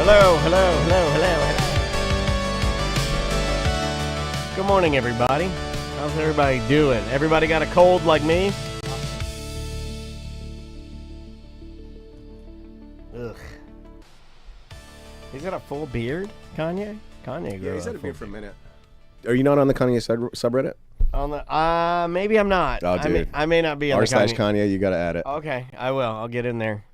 Hello, hello, hello, hello. Good morning, everybody. How's everybody doing? Everybody got a cold like me? Ugh. He's got a full beard, Kanye? Kanye grew he's had a full beard for a minute. Are you not on the Kanye subreddit? On the maybe I'm not. Oh, dude. I may not be on the r/Kanye, you gotta add it. Okay, I will. I'll get in there.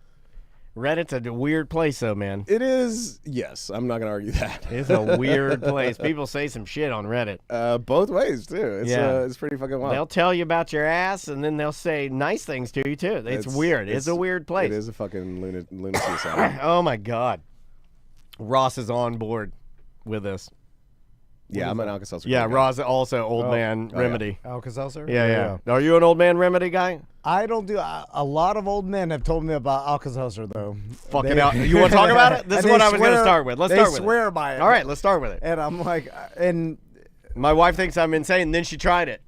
Reddit's a weird place, though, man. It is, yes. I'm not gonna argue that. It's a weird place. People say some shit on Reddit. Both ways too. It's pretty fucking wild. They'll tell you about your ass, and then they'll say nice things to you too. It's weird. It's a weird place. It is a fucking lunacy asylum. Oh my god. Ross is on board with us. Yeah, I'm an Alka-Seltzer. Yeah, Ross also old man remedy. Yeah. Alka-Seltzer? Yeah. Are you an old man remedy guy? I don't do. A lot of old men have told me about Alka-Seltzer, though. Fucking out. You want to talk about it? This is what I was going to start with. Let's start with it. They swear by it. All right, let's start with it. And I'm like, and my wife thinks I'm insane. Then she tried it.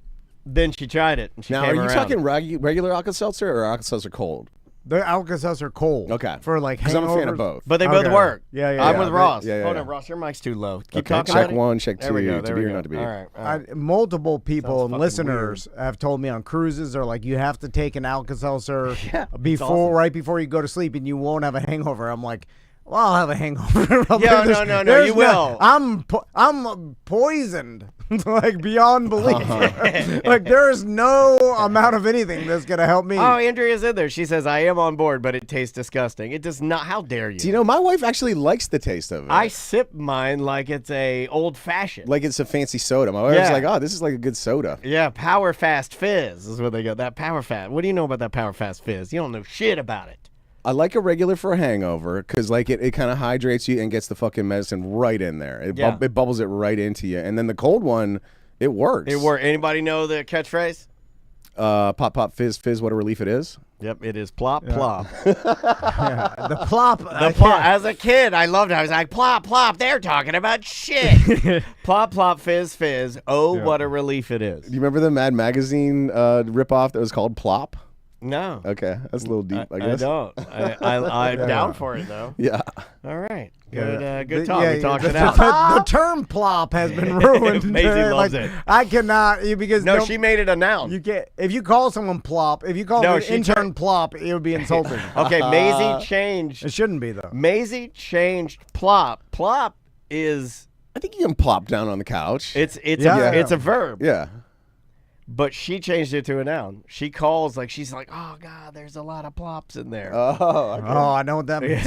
And she now, came are you around. talking regular Alka-Seltzer or Alka-Seltzer cold? they're Alka-Seltzer cold. Okay. For like hangovers. Because I'm a fan of both. But they both work. Yeah. I'm with Ross. Yeah. Hold on, Ross. Your mic's too low. Keep Okay, talking. check buddy. one, check two. There we go. To be or not to be. All right. Multiple people Sounds and fucking listeners have told me on cruises, they're like, you have to take an Alka-Seltzer awesome. right before you go to sleep, and you won't have a hangover. I'm like, well, I'll have a hangover. Yeah, no, you will. I'm poisoned, like beyond belief. Like there's no amount of anything that's gonna help me. Oh, Andrea's in there. She says, I am on board, but it tastes disgusting. It does not. How dare you? Do you know, my wife actually likes the taste of it. I sip mine like it's a old fashioned. Like it's a fancy soda. My wife's like, oh, this is like a good soda. Yeah, Power Fast Fizz is what they go. That Power Fast. What do you know about that Power Fast Fizz? You don't know shit about it. I like a regular for a hangover because like it kind of hydrates you and gets the fucking medicine right in there. It bubbles it right into you. And then the cold one, it works. It works. Anybody know the catchphrase? Pop, pop, fizz, fizz, what a relief it is. Yep, it is plop, plop. The plop. The plop. As a kid, I loved it. I was like, plop, plop. They're talking about shit. Plop, plop, fizz, fizz. Oh, what a relief it is. Do you remember the Mad Magazine ripoff that was was called Plop? No. Okay, that's a little deep, I guess. I don't. I'm down for it, though. Yeah. All right. Good talk. We talked it out. The term plop has been ruined. Maisie loves it. I cannot because No, she made it a noun. You can't. If you call someone plop, if you call an intern plop, it would be insulting. Okay, Maisie changed. It shouldn't be though. Maisie changed plop. Plop is. I think you can plop down on the couch. It's a verb. Yeah. But she changed it to a noun. She calls she's like, oh God, there's a lot of plops in there. Oh, okay. I know what that means.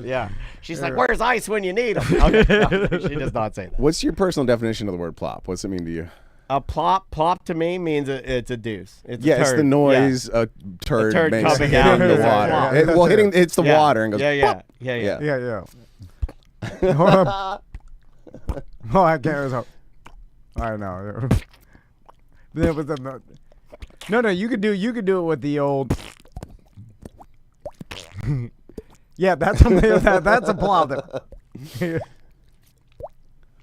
yeah. She's like, where's ice when you need them? Okay, no, she does not say that. What's your personal definition of the word plop? What's it mean to you? A plop to me means it's a deuce. It's a turd. It's the noise a turd makes coming hitting out the is a water. plop. It's the water and goes. Yeah. Oh, I can't. I know. No, you could do it with the old. Yeah, that's a plop.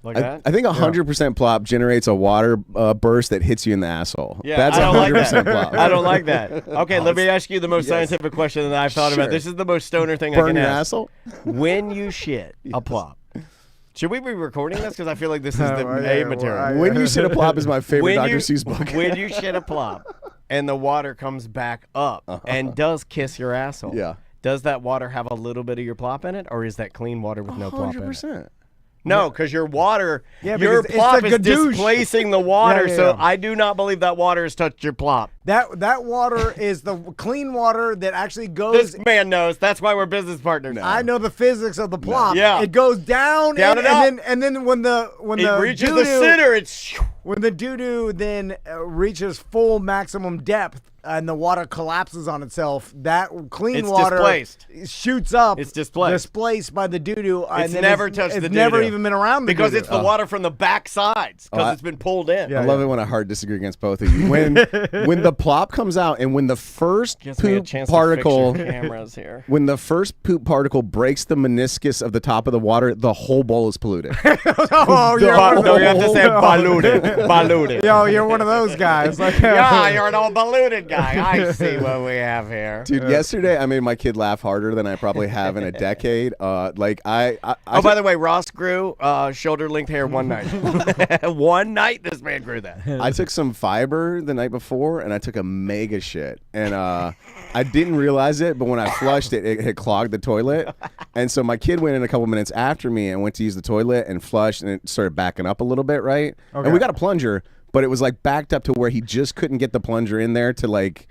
Like that? I think 100% plop generates a water burst that hits you in the asshole. Yeah, that's 100% plop. I don't like that. Okay, let me ask you the most scientific question that I've thought about. This is the most stoner thing I can your ask. Asshole? When you shit a plop. Should we be recording this? Because I feel like this is the A material. When you shit a plop is my favorite Dr. Seuss book. When you shit a plop and the water comes back up and does kiss your asshole, does that water have a little bit of your plop in it, or is that clean water with no plop in it? 100%. No, because your water, your plop is displacing the water, so Yeah. I do not believe that water has touched your plop. That water is the clean water that actually goes. This man knows. That's why we're business partners. I know the physics of the plop. No. Yeah. It goes down and up. And then when the it reaches the center, it's when the doo-doo then reaches full maximum depth and the water collapses on itself, that clean water displaced. Shoots up. It's displaced by the doo-doo. It's never touched the doo-doo. It's never even been around the because doo-doo. it's the water from the back sides because it's been pulled in. I love it when I hard disagree against both of you. When the plop comes out, and when the first Gives me a poop chance particle, to fix your cameras here. when the first poop particle breaks the meniscus of the top of the water, the whole bowl is polluted. Oh, you're one of No, those. you have to say polluted. Polluted. Yo, you're one of those guys. Like, Yeah, you're an old polluted guy. I see what we have here. Dude, yesterday I made my kid laugh harder than I probably have in a decade. Like Oh, by the way, Ross grew shoulder length hair one night. One night, this man grew that. I took some fiber the night before, and I took a mega shit, and I didn't realize it, but when I flushed it, it had clogged the toilet, and so my kid went in a couple minutes after me and went to use the toilet and flushed, and it started backing up a little bit, right? Okay. And we got a plunger, but it was like backed up to where he just couldn't get the plunger in there to like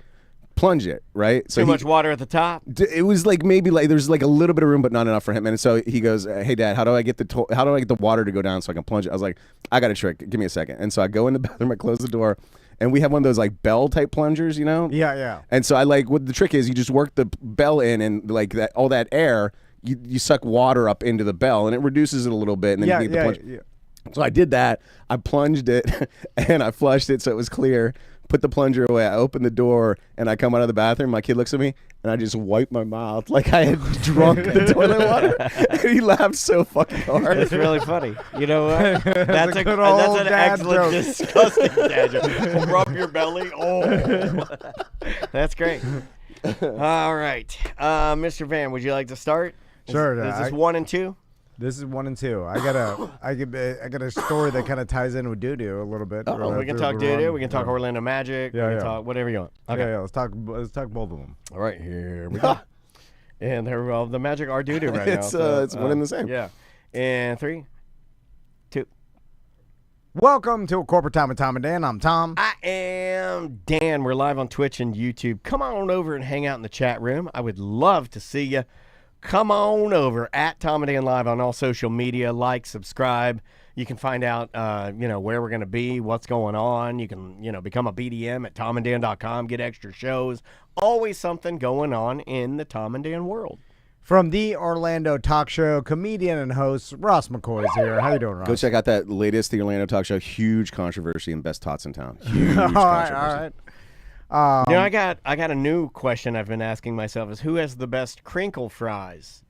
plunge it, right? So Too much water at the top. It was like maybe like there's like a little bit of room, but not enough for him. And so he goes, "Hey, Dad, how do I get the water to go down so I can plunge it?" I was like, "I got a trick. Give me a second." And so I go in the bathroom, I close the door, and we have one of those like bell type plungers, you know? Yeah, yeah. And so I like what the trick is, you just work the bell in, and like that all that air, you suck water up into the bell, and it reduces it a little bit, and then you can get the plunger. Yeah. So I did that. I plunged it, and I flushed it so it was clear. Put the plunger away. I open the door, and I come out of the bathroom. My kid looks at me, and I just wipe my mouth like I had drunk the toilet water. And he laughed so fucking hard. It's really funny. You know what? That's a good old that's an dad excellent, joke. disgusting dad joke. Rub your belly. Oh, that's great. All right, Mr. Van, would you like to start? Sure. Is this 1 and 2? This is 1 and 2. I got a story that kind of ties in with doo-doo a little bit. We can talk doo-doo. We can talk Orlando Magic. We can talk whatever you want. Okay. Yeah, let's talk both of them. All right, here we go. And the Magic are doo-doo right It's now. it's one and the same. Yeah. And 3, 2. Welcome to Corporate Time with Tom and Dan. I'm Tom. I am Dan. We're live on Twitch and YouTube. Come on over and hang out in the chat room. I would love to see you. Come on over at Tom and Dan Live on all social media. Like, subscribe. You can find out, where we're going to be, what's going on. You can, become a BDM at tomanddan.com, get extra shows. Always something going on in the Tom and Dan world. From the Orlando Talk Show, comedian and host Ross McCoy is here. How you doing, Ross? Go check out that latest The Orlando Talk Show. Huge controversy and best tots in town. Huge all controversy. right. I got a new question I've been asking myself is who has the best crinkle fries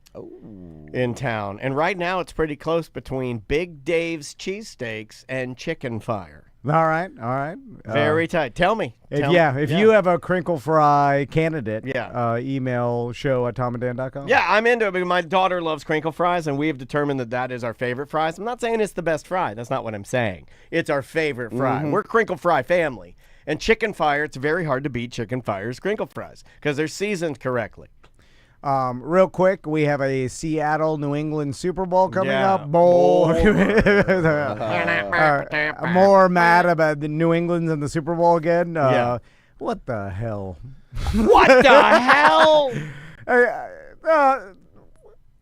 in town? And right now it's pretty close between Big Dave's cheesesteaks and Chicken Fire. All right. Very tight. Tell me. If you have a crinkle fry candidate, Yeah. Email show@tomanddan.com. Yeah, I'm into it because my daughter loves crinkle fries, and we have determined that is our favorite fries. I'm not saying it's the best fry. That's not what I'm saying. It's our favorite fry. We're crinkle fry family. And Chicken Fire, it's very hard to beat Chicken Fire's crinkle fries because they're seasoned correctly. Real quick, we have a Seattle, New England Super Bowl coming up. Bowl. More mad about the New England's in the Super Bowl again. Yeah. What the hell? What the hell?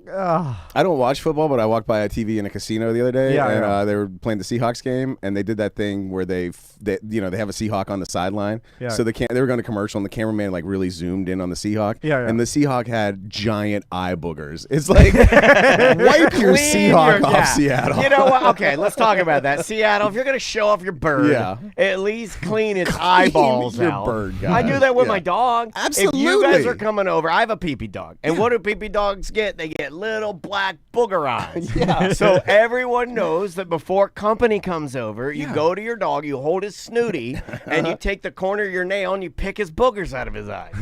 I don't watch football, but I walked by a TV in a casino the other day, and they were playing the Seahawks game, and they did that thing where they have a Seahawk on the sideline. Yeah. So they were going to commercial, and the cameraman like really zoomed in on the Seahawk. Yeah. And the Seahawk had giant eye boogers. It's like wipe your Seahawk off, Seattle. You know what? Okay, let's talk about that. Seattle, if you're going to show off your bird, at least clean its eyeballs your out. bird, guys. I do that with my dog. Absolutely. If you guys are coming over, I have a pee-pee dog. And what do pee-pee dogs get? They get little black booger eyes. Yeah. So everyone knows that before company comes over, you go to your dog, you hold his snooty, and you take the corner of your nail and you pick his boogers out of his eyes.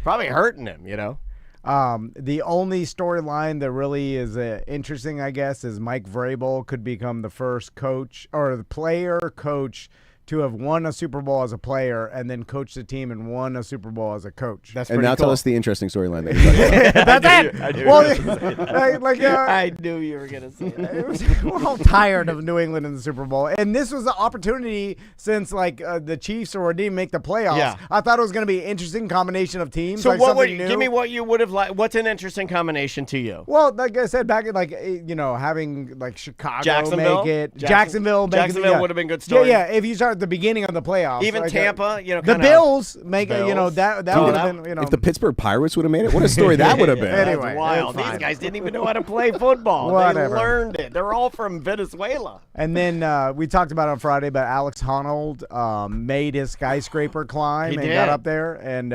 Probably hurting him, The only storyline that really is interesting, I guess, is Mike Vrabel could become the first coach or the player coach to have won a Super Bowl as a player and then coached the team and won a Super Bowl as a coach. That's and pretty now cool. tell us the interesting storyline that you're talking about. That's it. I knew I knew you were going to say that. We're all tired of New England in the Super Bowl, and this was the opportunity since the Chiefs didn't make the playoffs. Yeah. I thought it was going to be an interesting combination of teams. So like what would something new. give me what you would have liked? What's an interesting combination to you? Well, like I said, back at having Chicago Jacksonville? make it, Jacksonville make it, would have been a good story. Yeah. If you start at the beginning of the playoffs. Even like, Tampa, you know, the Bills make Bills. it. You know that Dude, would have been. You know, if the Pittsburgh Pirates would have made it, what a story that would have been. Anyway, that's wild. it's These fine. guys didn't even know how to play football. Whatever. They learned it. They're all from Venezuela. And then we talked about on Friday, but Alex Honnold made his skyscraper climb He and did. got up there, and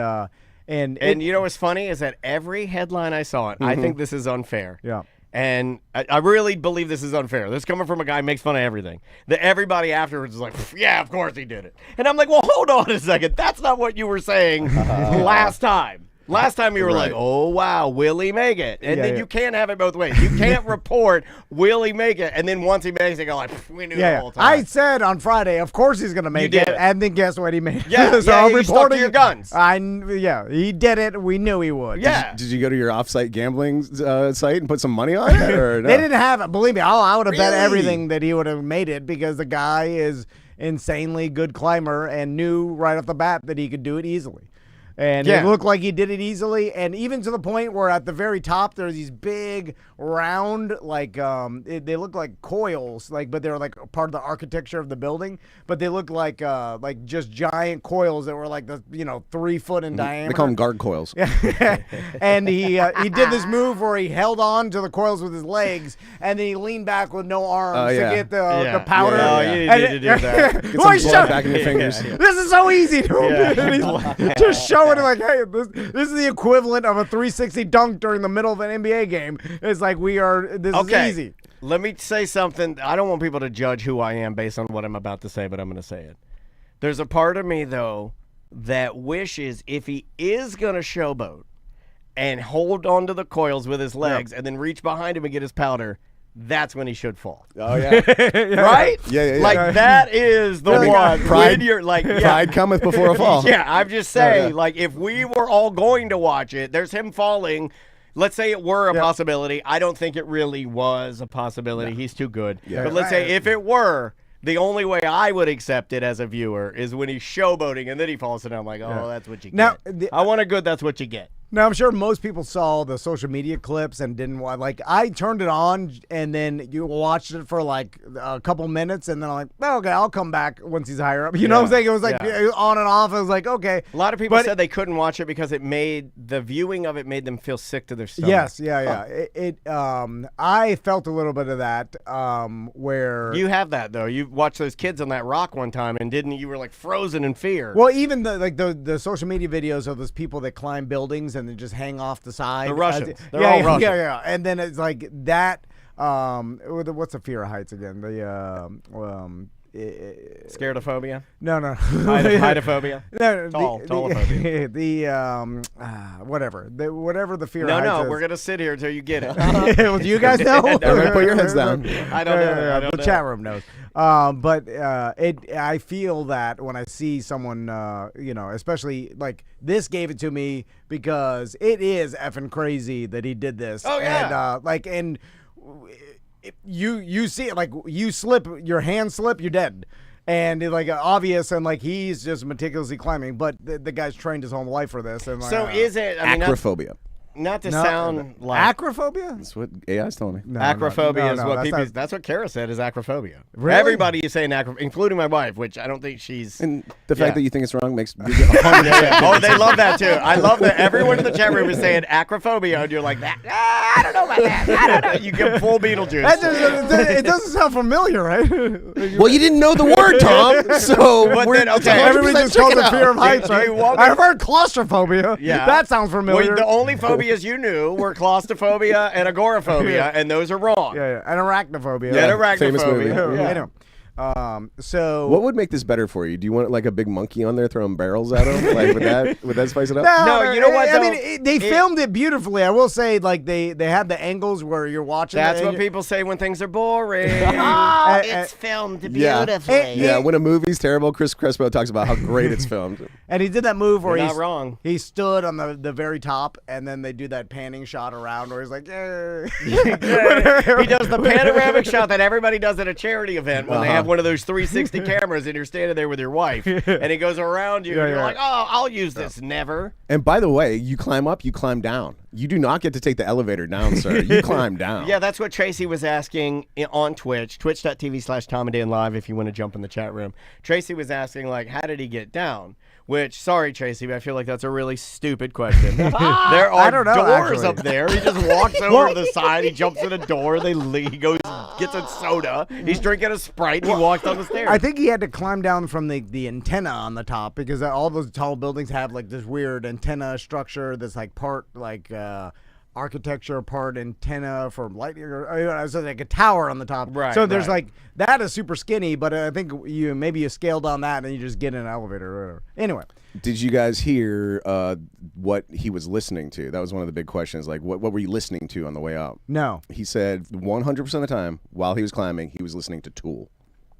you know what's funny is that every headline I saw it, I think this is unfair. Yeah. And I really believe this is unfair. This is coming from a guy who makes fun of everything. That everybody afterwards is like, yeah, of course he did it. And I'm like, well, hold on a second. That's not what you were saying last time. Last time you were like, oh, wow, will he make it? And then you can't have it both ways. You can't report, will he make it? And then once he makes it, go like, we knew the whole time. I said on Friday, of course he's going to make it. did. And then guess what? He made it. Yeah, so yeah, I'm you stuck reporting to your guns. Yeah, he did it. We knew he would. Yeah. Did you go to your off-site gambling site and put some money on it? Or no? They didn't have it. Believe me, I would have bet Really? everything that he would have made it because the guy is insanely good climber and knew right off the bat that he could do it easily. And it looked like he did it easily, and even to the point where at the very top there are these big round, like they look like coils, but they're like part of the architecture of the building. But they look like just giant coils that were like 3 foot in diameter. They call them guard coils. And he did this move where he held on to the coils with his legs, and then he leaned back with no arms to get the powder. Oh, you didn't need to do that. Get some blood back in your fingers. This is so easy to just show it like, hey, this is the equivalent of a 360 dunk during the middle of an NBA game. It's like this is easy. Let me say something. I don't want people to judge who I am based on what I'm about to say, but I'm going to say it. There's a part of me, though, that wishes if he is going to showboat and hold on to the coils with his legs and then reach behind him and get his powder, that's when he should fall. Oh, yeah. Right? Yeah. Like, that is the one. Pride, when you're like, pride cometh before a fall. Yeah, I'm just saying, like, if we were all going to watch it, there's him falling. Let's say it were a possibility. I don't think it really was a possibility. He's too good. Yeah. But let's say if it were, the only way I would accept it as a viewer is when he's showboating and then he falls and I'm like, oh, that's what you get. Now, I want a good, that's what you get. Now, I'm sure most people saw the social media clips and didn't watch. Like, I turned it on, and then you watched it for, like, a couple minutes, and then I'm like, oh, okay, I'll come back once he's higher up. You know what I'm saying? It was, like, on and off. It was like, okay. A lot of people said they couldn't watch it because the viewing of it made them feel sick to their stomach. Yes, I felt a little bit of that where. You have that, though. You watched those kids on that rock one time, and you were, like, frozen in fear. Well, even the social media videos of those people that climb buildings and then just hang off the side. The Russians. They're all Russian. Yeah. And then it's like that. What's the fear of heights again? Scaredophobia? No. Heidophobia? No. Tallophobia. Whatever. Whatever the fear of heights No, is. we're going to sit here until you get it. Well, do you guys know? Everybody put your heads down. I don't know. The chat room knows. But I feel that when I see someone, especially like this gave it to me because it is effing crazy that he did this. Oh, yeah. And you see it, like you slip, your hand slip, you're dead. And it's like obvious, and like he's just meticulously climbing, but the guy's trained his whole life for this. And So is it? I mean, acrophobia. Not to sound like acrophobia. That's what AI's telling me. Acrophobia is what that's people. not- That's what Kara said is acrophobia. Really? Everybody is saying including my wife, which I don't think she's. And the fact that you think it's wrong makes you Oh, they love that too. I love that everyone in the chat room is saying acrophobia, and you're like, I don't know about that. I don't know. You get full Beetlejuice. It doesn't sound familiar, right? Well, you didn't know the word, Tom. So But we're then, okay, Everybody just calls it fear of heights, Do right? you want me- I've heard claustrophobia. Yeah. That sounds familiar. The only phobias you knew were claustrophobia and agoraphobia, and those are wrong. Yeah. And arachnophobia. And arachnophobia. famous movie. Yeah. I know. So what would make this better for you? Do you want like a big monkey on there throwing barrels at him? Like would that spice it up? No, you know what, I though? mean, they filmed it beautifully. I will say, like they had the angles where you're watching. That's it what people say when things are boring. it's filmed beautifully. Yeah, when a movie's terrible, Chris Crespo talks about how great it's filmed. And he did that move where You're not wrong. He stood on the very top, and then they do that panning shot around where he's like, He does the panoramic shot that everybody does at a charity event when they have have one of those 360 cameras and you're standing there with your wife and he goes around you and you're like, oh, I'll use this. Never. And by the way, you climb up, you climb down. You do not get to take the elevator down, sir. You climb down. Yeah, that's what Tracy was asking on Twitch, twitch.tv/TomAndDanLive if you want to jump in the chat room. Tracy was asking, like, how did he get down? Which, sorry, Tracy, but I feel like that's a really stupid question. There are doors up there. He just walks over to the side. He jumps in a door. They leave. He goes, gets a soda. He's drinking a Sprite. And he walks down the stairs. I think he had to climb down from the antenna on the top because all those tall buildings have like this weird antenna structure that's like part like architecture, part antenna for lightning, or so like a tower on the top. Right. So there's like that is super skinny, but I think maybe you scaled on that and you just get in an elevator or whatever. Anyway. Did you guys hear what he was listening to? That was one of the big questions. Like, what were you listening to on the way up? No. He said 100% of the time while he was climbing, he was listening to Tool.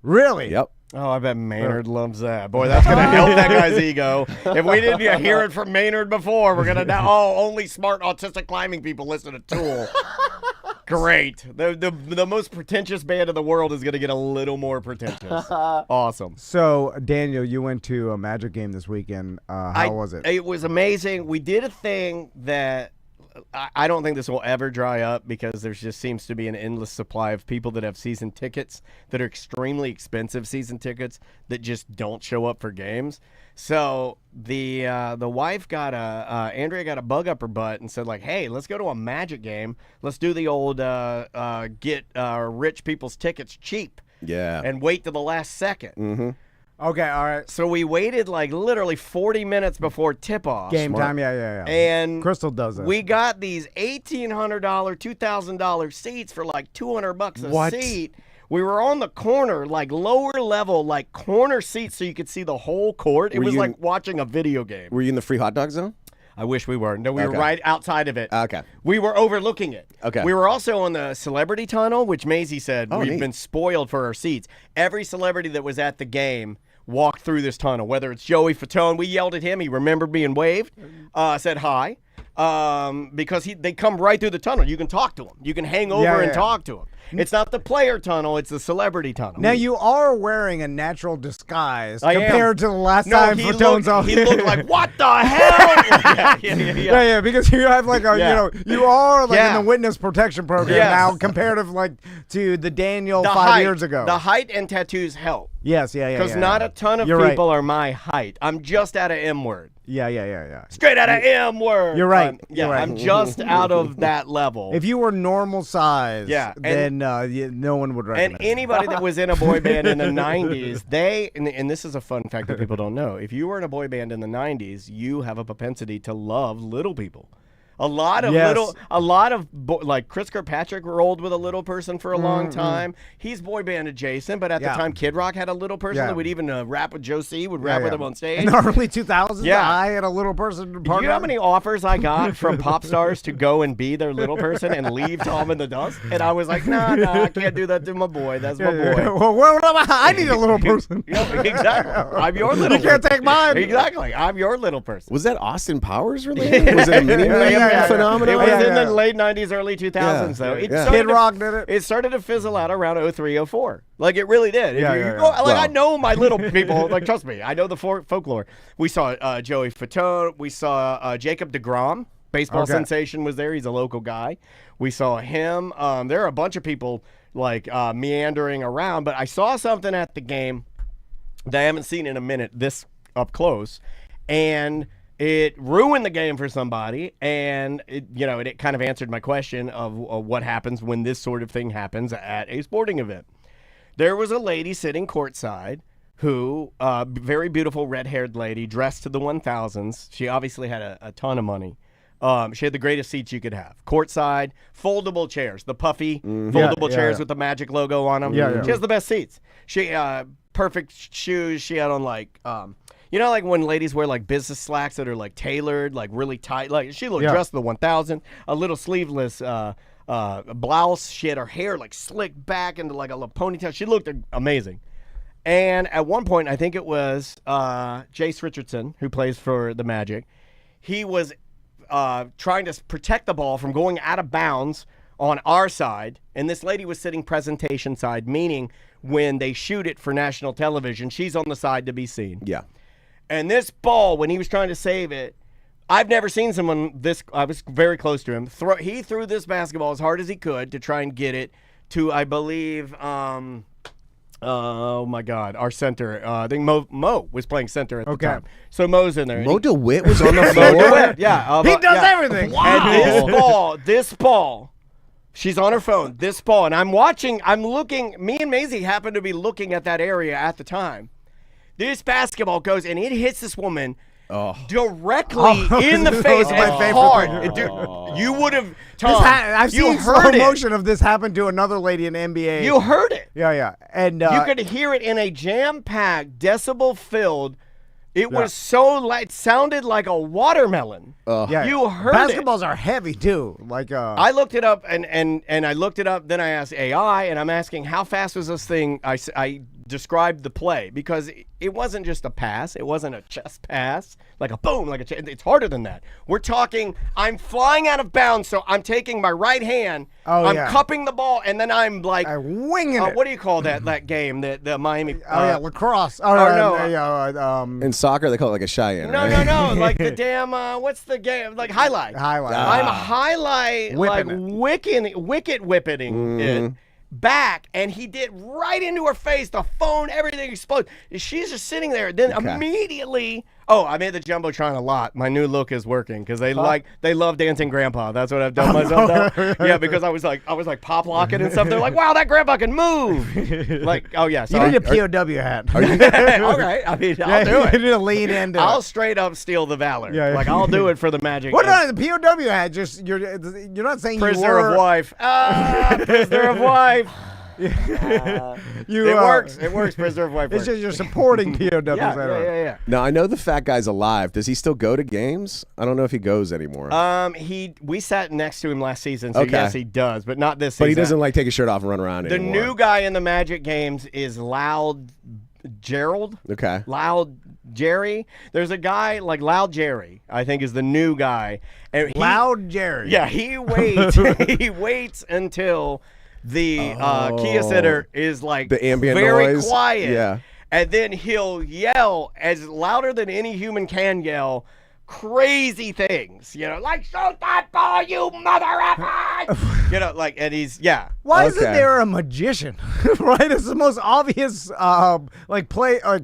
Really? Yep. Oh, I bet Maynard loves that. Boy, that's going to help that guy's ego. If we didn't hear it from Maynard before, we're going to now, only smart autistic climbing people listen to Tool. Great. The most pretentious band in the world is going to get a little more pretentious. Awesome. So, Daniel, you went to a Magic game this weekend. How was it? It was amazing. We did a thing that I don't think this will ever dry up because there just seems to be an endless supply of people that have season tickets that are extremely expensive season tickets that just don't show up for games. So the wife got Andrea got a bug up her butt and said, like, hey, let's go to a Magic game. Let's do the old get rich people's tickets cheap. Yeah. And wait to the last second. Mm-hmm. Okay, all right. So we waited like literally 40 minutes before tip-off. Game time, yeah. And Crystal does that. We got these $1,800, $2,000 seats for like $200 a seat. We were on the corner, like lower level, like corner seats so you could see the whole court. It was like watching a video game. Were you in the free hot dog zone? I wish we were. No, we were right outside of it. Okay. We were overlooking it. Okay. We were also on the celebrity tunnel, which Maisie said we've neat. been spoiled for our seats. Every celebrity that was at the game walked through this tunnel, whether it's Joey Fatone. We yelled at him. He remembered being waved, said hi, because they come right through the tunnel. You can talk to them. You can hang over and talk to them. It's not the player tunnel. It's the celebrity tunnel. Now, you are wearing a natural disguise compared to the last time Fatone's off. He looked like, what the hell? Yeah, because you have like a, you are like in the witness protection program now comparative like to the Daniel 5 years ago. The height and tattoos help. Yes, Because not a ton of people are my height. I'm just out of M word. Yeah. Straight out of M word. You're right. I'm just out of that level. If you were normal size, then no one would recognize. And anybody that was in a boy band in the 90s, and this is a fun fact that people don't know. If you were in a boy band in the 90s, you have a propensity to love little people. A lot of like Chris Kirkpatrick rolled with a little person for a long time. He's boy band adjacent, but at the time Kid Rock had a little person that would even rap with Joe C, would rap with him on stage. In the early 2000s, I had a little person. Do you know how many offers I got from pop stars to go and be their little person and leave Tom in the dust? And I was like, nah, I can't do that to my boy. That's my boy. Well, I need a little person. Exactly. I'm your little person. You can't take mine. Exactly. I'm your little person. Was that Austin Powers related? Was it a mini phenomenon? It was in the late 90s, early 2000s, though. Kid Rock did it. It started to fizzle out around 03, 04. Like, it really did. I know my little people. Like, trust me, I know the folklore. We saw Joey Fatone. We saw Jacob deGrom. Baseball sensation was there. He's a local guy. We saw him. There are a bunch of people, like, meandering around. But I saw something at the game that I haven't seen in a minute this up close. And it ruined the game for somebody, and it kind of answered my question of what happens when this sort of thing happens at a sporting event. There was a lady sitting courtside who, very beautiful red-haired lady, dressed to the 1000s. She obviously had a ton of money. She had the greatest seats you could have. Courtside, foldable chairs, the puffy foldable chairs with the Magic logo on them. She has the best seats. She perfect shoes. She had on like like when ladies wear like business slacks that are like tailored, like really tight. Like she looked dressed to the 1000, a little sleeveless blouse. She had her hair like slicked back into like a little ponytail. She looked amazing. And at one point, I think it was Jace Richardson, who plays for the Magic. He was trying to protect the ball from going out of bounds on our side, and this lady was sitting presentation side, meaning when they shoot it for national television, she's on the side to be seen. Yeah. And this ball, when he was trying to save it, I've never seen someone this. I was very close to him. He threw this basketball as hard as he could to try and get it to, I believe, oh my God, our center. I think Mo was playing center at the time. So Mo's in there. Mo DeWitt was on the floor. DeWitt, yeah. He does everything. Wow. And this ball, she's on her phone. This ball, and I'm looking. Me and Maisie happened to be looking at that area at the time. This basketball goes and it hits this woman directly in the face and hard. You would have. I've seen slow motion of this happen to another lady in the NBA. You heard it. Yeah. And you could hear it in a jam-packed, decibel-filled. It was so light. It sounded like a watermelon. You heard Basketballs are heavy too. I looked it up and I looked it up. Then I asked AI, and I'm asking how fast was this thing. I described the play because it wasn't just a pass. It wasn't a chest pass, like a boom, it's harder than that. We're talking, I'm flying out of bounds, so I'm taking my right hand, I'm cupping the ball, and then I'm like winging it. What do you call that game, the Miami? Lacrosse. In soccer, they call it like a Cheyenne. No, like the damn, what's the game? Like highlight. I'm highlight, wicket whipping it back, and he did right into her face. The phone, everything exploded. She's just sitting there. Then immediately, I made the Jumbotron a lot. My new look is working because they love Dancing Grandpa. That's what I've done myself now. Yeah, because I was like pop locking and stuff. They're like, wow, that grandpa can move. Like, oh yeah. So you need a POW hat. Okay, I mean, I'll do it. You need to lean into I'll straight up steal the valor. Yeah. Like I'll do it for the Magic. What about the POW hat? Just you're not saying prisoner of wife. Prisoner of wife. It works. It works. Prisoner of wife. It's just you're supporting POWs. Yeah. Now I know the fat guy's alive. Does he still go to games? I don't know if he goes anymore. We sat next to him last season, so yes, he does, but not this season. But he doesn't take his shirt off and run around anymore. The new guy in the Magic games is Loud Gerald. Okay. Loud Jerry. There's a guy like Loud Jerry, I think, is the new guy. And Loud Jerry. Yeah, he waits. He waits until the Kia sitter is like the ambient very noise. Quiet. Yeah. And then he'll yell as louder than any human can yell crazy things, like shoot that ball, you mother effer. And he's Why isn't there a magician? Right, it's the most obvious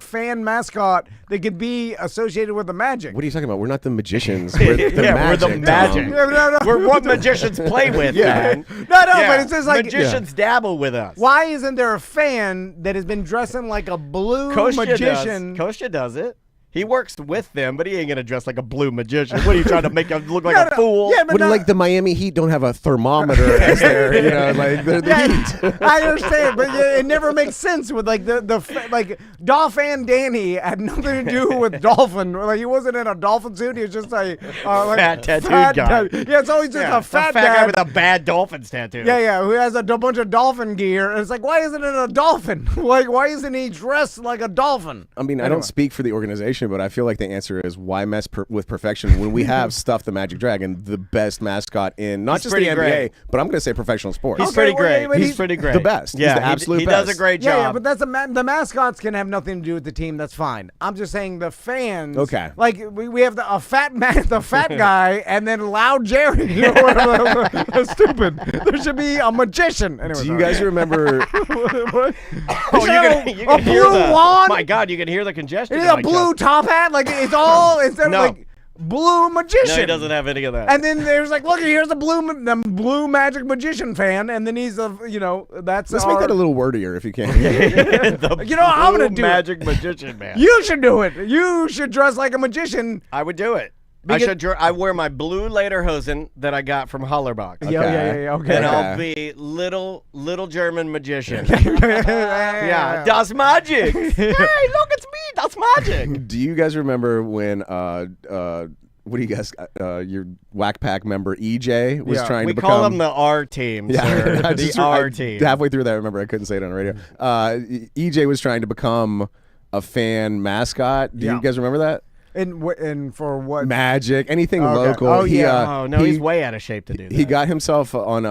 fan mascot that could be associated with the Magic. What are you talking about? We're not the magicians. We're the Magic. We're the Magic. No. We're what magicians play with, man. No, but it's just like magicians dabble with us. Why isn't there a fan that has been dressing like a blue magician? Kosha does it. He works with them, but he ain't gonna dress like a blue magician. What are you trying to make him look like a fool? Yeah, but like the Miami Heat don't have a thermometer as their, they're the Heat. I understand, but it never makes sense with the Dolphin Danny had nothing to do with Dolphin. Like he wasn't in a dolphin suit. He was just a fat tattooed guy. Yeah, it's always just a fat guy with a bad Dolphins tattoo. Yeah, who has a bunch of dolphin gear. And it's like, why isn't it a dolphin? Like, why isn't he dressed like a dolphin? I mean, I don't speak for the organization, but I feel like the answer is why mess with perfection when we have Stuff the Magic Dragon, the best mascot in not just the NBA, but I'm going to say professional sports. He's pretty great. He's pretty great. The best. Yeah, he's the absolute best. He does a great job. Yeah, but that's the mascots can have nothing to do with the team. That's fine. I'm just saying the fans. Okay. Like we have the fat guy, and then Loud Jerry. That's stupid. There should be a magician. Anyway, do you guys remember? You can hear the wand. My God, you can hear the congestion. A blue top hat. Like it's all instead of like blue magician. No, he doesn't have any of that. And then there's like, look, here's the blue magic magician fan, and then he's that's. Let's make that a little wordier if you can. I'm gonna do magic magician man. You should do it. You should dress like a magician. I would do it. I wear my blue lederhosen that I got from Hollerbox. Okay. Yeah. Okay. And I'll be little German magician. Yeah, das Magic. Hey, look, it's me, das Magic. Do you guys remember when what do you guys your Whack Pack member EJ was trying to become? We call them the R team. Yeah, the R team. Halfway through that, I remember I couldn't say it on the radio. EJ was trying to become a fan mascot. Do you guys remember that? And for what? Magic, anything Okay. local. Oh, He, yeah. He's way out of shape to do that. He got himself on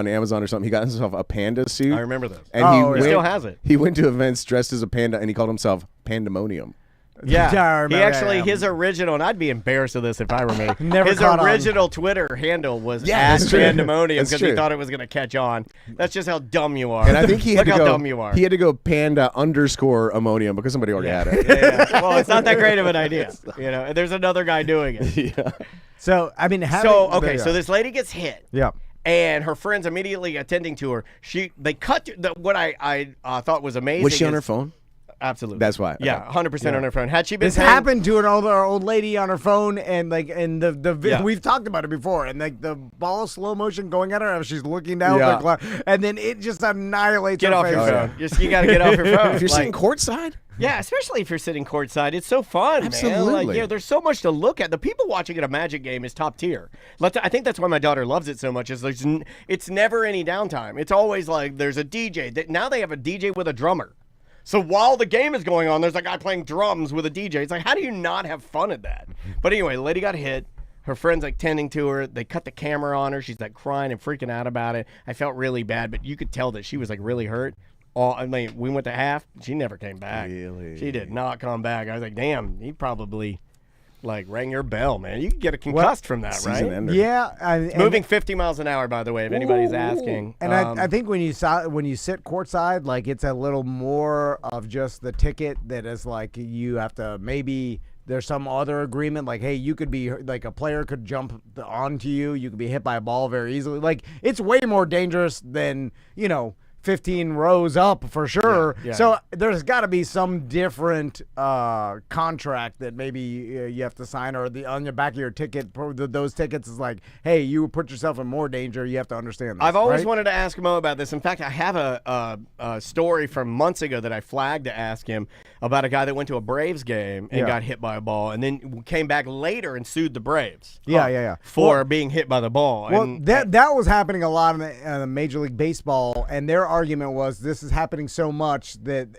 Amazon or something. He got himself a panda suit. I remember those. And he still has it. He went to events dressed as a panda, and he called himself Pandemonium. Yeah, I remember he actually that. his original, and I'd be embarrassed of this if I were me. Never his caught on. original Twitter handle was that's true. @Pandemonium That's because he true. thought it was going to catch on. That's just how dumb you are. And I think he had Look to how go. dumb you are. He had to go panda_ammonium because somebody already had it. Yeah. Well, it's not that great of an idea, And there's another guy doing it. Yeah. So I mean, So this lady gets hit. Yeah. And her friends immediately attending to her. They cut what I thought was amazing. Was she on is- her phone? Absolutely. That's why. Yeah, 100% on her phone. Had she been This paying- happened to an old lady on her phone, and Yeah. we've talked about it before, and the ball slow motion going at her as she's looking down, Yeah. and then it just annihilates Get her off face. your phone. You got to get off your phone. If you're Like- sitting courtside, Yeah, especially if you're sitting courtside. It's so fun, man. Absolutely. Like, there's so much to look at. The people watching at a Magic game is top tier. I think that's why my daughter loves it so much. It's never any downtime. It's always like there's a DJ. Now they have a DJ with a drummer. So while the game is going on, there's a guy playing drums with a DJ. It's like, how do you not have fun at that? But anyway, the lady got hit. Her friend's like tending to her. They cut the camera on her. She's like crying and freaking out about it. I felt really bad, but you could tell that she was like really hurt. We went to half. She never came back. Really? She did not come back. I was like, damn, he probably rang your bell, man. You could get a concussed from that, season right? ender. Yeah, It's moving 50 miles an hour, by the way, if anybody's asking. And I think when you sit courtside, like it's a little more of just the ticket that is like you have to maybe there's some other agreement like, hey, you could be like a player could jump onto you. You could be hit by a ball very easily. Like it's way more dangerous than 15 rows up for sure. Yeah. So there's got to be some different contract that maybe you have to sign, or on the back of your ticket, those tickets is like, hey, you put yourself in more danger. You have to understand this. I've always right? wanted to ask Mo about this. In fact, I have a story from months ago that I flagged to ask him about a guy that went to a Braves game and got hit by a ball and then came back later and sued the Braves. Yeah. For being hit by the ball. Well, And that was happening a lot in the Major League Baseball, and their argument was this is happening so much that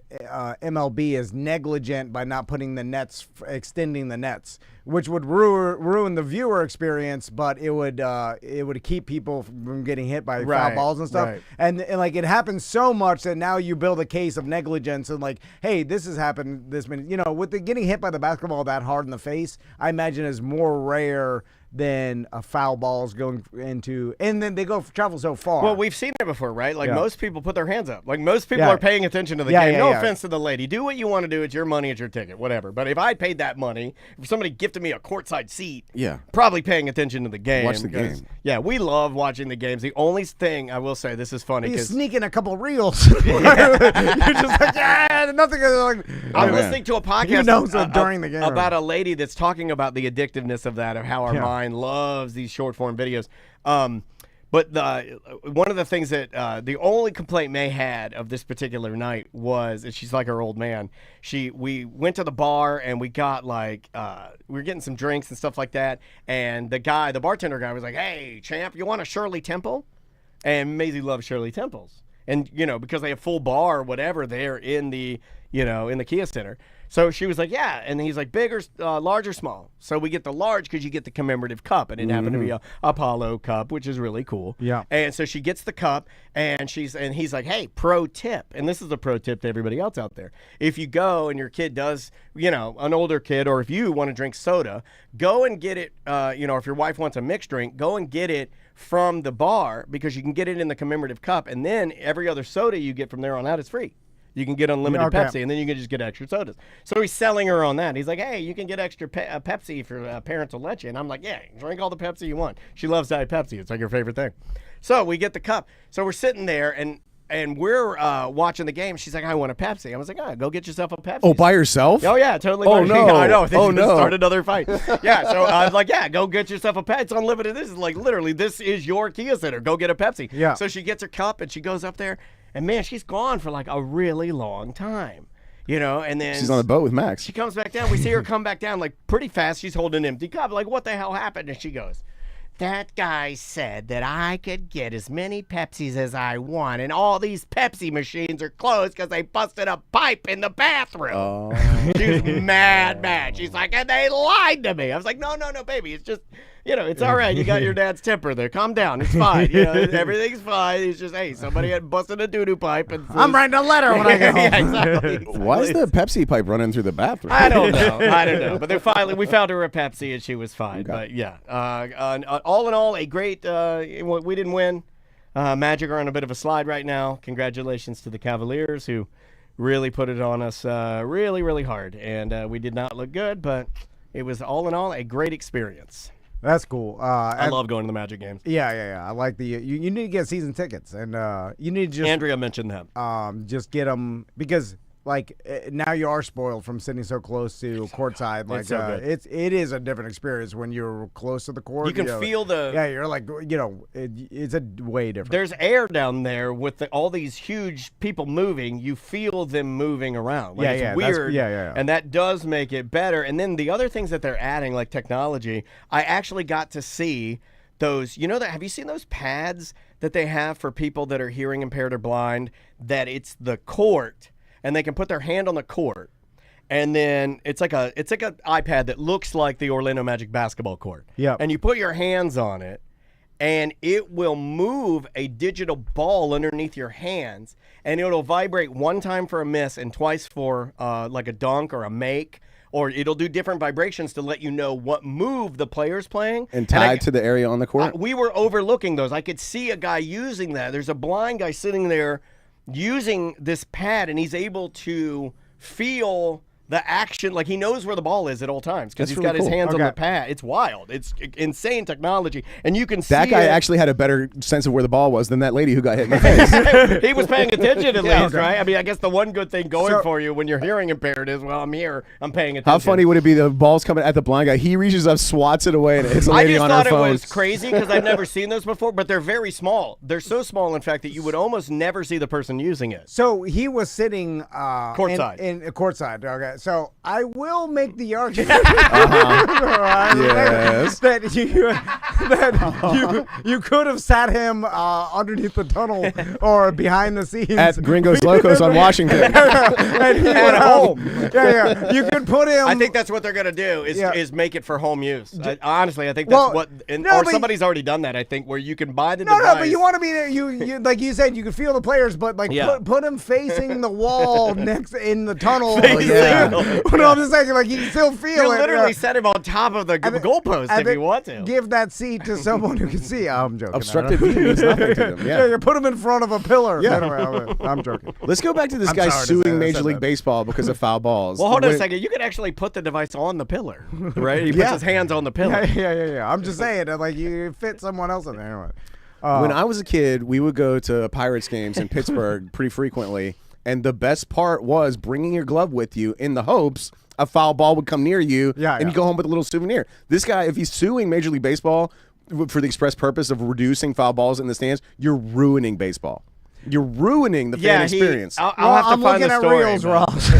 MLB is negligent by not putting the nets, extending the nets, which would ruin the viewer experience, but it would keep people from getting hit by foul balls and stuff. Right. And like it happens so much that now you build a case of negligence and like, hey, this has happened this many. With the getting hit by the basketball that hard in the face, I imagine is more rare than a foul ball's going into, and then they travel so far. Well, we've seen it before, right? Like Yeah. most people put their hands up. Like most people Yeah. are paying attention to the Yeah, game. yeah, No yeah. offense to the lady. Do what you want to do. It's your money. It's your ticket. Whatever. But if I paid that money, if somebody gifted me a courtside seat, Yeah. probably paying attention to the game. Watch the because- game. Yeah, we love watching the games. The only thing I will say, this is funny you because sneak in a couple reels. You're just like, yeah, nothing. Like, I'm man. listening to a podcast You know, so during the game, about right? a lady that's talking about the addictiveness of that, of how our mind loves these short form videos. But one of the things that the only complaint May had of this particular night was, and she's like her old man. We went to the bar and we got we were getting some drinks and stuff like that. And the bartender guy was like, "Hey, champ, you want a Shirley Temple?" And Maisie loves Shirley Temples. And, because they have full bar or whatever there in the Kia Center. So she was like, yeah. And he's like, big or large or small? So we get the large because you get the commemorative cup. And it happened to be a Apollo cup, which is really cool. Yeah. And so she gets the cup and he's like, hey, pro tip. And this is a pro tip to everybody else out there. If you go and your kid does, an older kid, or if you want to drink soda, go and get it, if your wife wants a mixed drink, go and get it from the bar because you can get it in the commemorative cup. And then every other soda you get from there on out is free. You can get unlimited Pepsi, and then you can just get extra sodas. So he's selling her on that. He's like, hey, you can get extra Pepsi if your parents will let you. And I'm like, yeah, drink all the Pepsi you want. She loves Diet Pepsi. It's like her favorite thing. So we get the cup. So we're sitting there, and we're watching the game. She's like, I want a Pepsi. I was like, go get yourself a Pepsi. Oh, by yourself? Oh, yeah, totally. Oh, no. I know. Oh, no. Start another fight. Yeah, so I was like, yeah, go get yourself a Pepsi. It's unlimited. This is literally, this is your Kia Center. Go get a Pepsi. Yeah. So she gets her cup, and she goes up there. And, man, she's gone for, a really long time, and then She's on the boat with Max. she comes back down. We see her come back down, pretty fast. She's holding an empty cup. Like, what the hell happened? And she goes, that guy said that I could get as many Pepsis as I want, and all these Pepsi machines are closed because they busted a pipe in the bathroom. Oh. She's mad. She's like, and they lied to me. I was like, no, baby. It's just, it's all right. You got your dad's temper there. Calm down. It's fine. Everything's fine. It's just, hey, somebody had busted a doo-doo pipe. And I'm writing a letter when I get home. Yeah, exactly. Why is the Pepsi pipe running through the bathroom? I don't know. But then we found her a Pepsi, and she was fine. Okay. But yeah, all in all, a great. We didn't win. Magic are on a bit of a slide right now. Congratulations to the Cavaliers, who really put it on us really, really hard, and we did not look good. But it was all in all a great experience. That's cool. I love going to the Magic games. Yeah. I like the you need to get season tickets, and you need to just Andrea mentioned that. Just get them because now you are spoiled from sitting so close to courtside. Like it is a different experience when you're close to the court. You can feel the you're like it's a way different. There's air down there with all these huge people moving. You feel them moving around. It's weird. And that does make it better. And then the other things that they're adding, like technology, I actually got to see those. Have you seen those pads that they have for people that are hearing impaired or blind? That it's the court. And they can put their hand on the court, and then it's like an iPad that looks like the Orlando Magic basketball court. Yeah. And you put your hands on it, and it will move a digital ball underneath your hands, and it'll vibrate one time for a miss and twice for like a dunk or a make, or it'll do different vibrations to let you know what move the player's playing. And tied to the area on the court? We were overlooking those. I could see a guy using that. There's a blind guy sitting there using this pad, and he's able to feel the action, like he knows where the ball is at all times because he's got his hands on the pad. It's wild. It's insane technology, and you can see that guy actually had a better sense of where the ball was than that lady who got hit in the face. He was paying attention at least, right? I mean, I guess the one good thing going for you when you're hearing impaired is, well, I'm here, I'm paying attention. How funny would it be? The ball's coming at the blind guy. He reaches up, swats it away, and it hits a lady on her phone. I just thought it was crazy because I've never seen those before, but they're very small. They're so small, in fact, that you would almost never see the person using it. So he was sitting courtside. In courtside. Okay, so I will make the argument yes. that you could have sat him underneath the tunnel or behind the scenes at Gringos Locos on Washington. And he at home. Yeah. You could put him. I think that's what they're gonna do is make it for home use. Honestly, I think that's somebody's already done that. I think where you can buy the device. No, but you want to be there. You like you said, you can feel the players, but put him facing the wall next in the tunnel. But I'm just saying, like, you can still feel it. You literally set him on top of the goalpost if you want to. Give that seat to someone who can see. I'm joking. Obstructed view means nothing to them. Yeah, you put him in front of a pillar. Yeah. Anyway, I'm joking. Let's go back to this guy suing Major League Baseball because of foul balls. Well, hold on a second. You could actually put the device on the pillar, right? He puts his hands on the pillar. Yeah. I'm just saying that, like, you fit someone else in there. Anyway. When I was a kid, we would go to Pirates games in Pittsburgh pretty frequently, and the best part was bringing your glove with you in the hopes a foul ball would come near you, and you go home with a little souvenir. This guy, if he's suing Major League Baseball for the express purpose of reducing foul balls in the stands, you're ruining baseball. You're ruining the fan experience. I'll have to find the story. I'm looking at reels,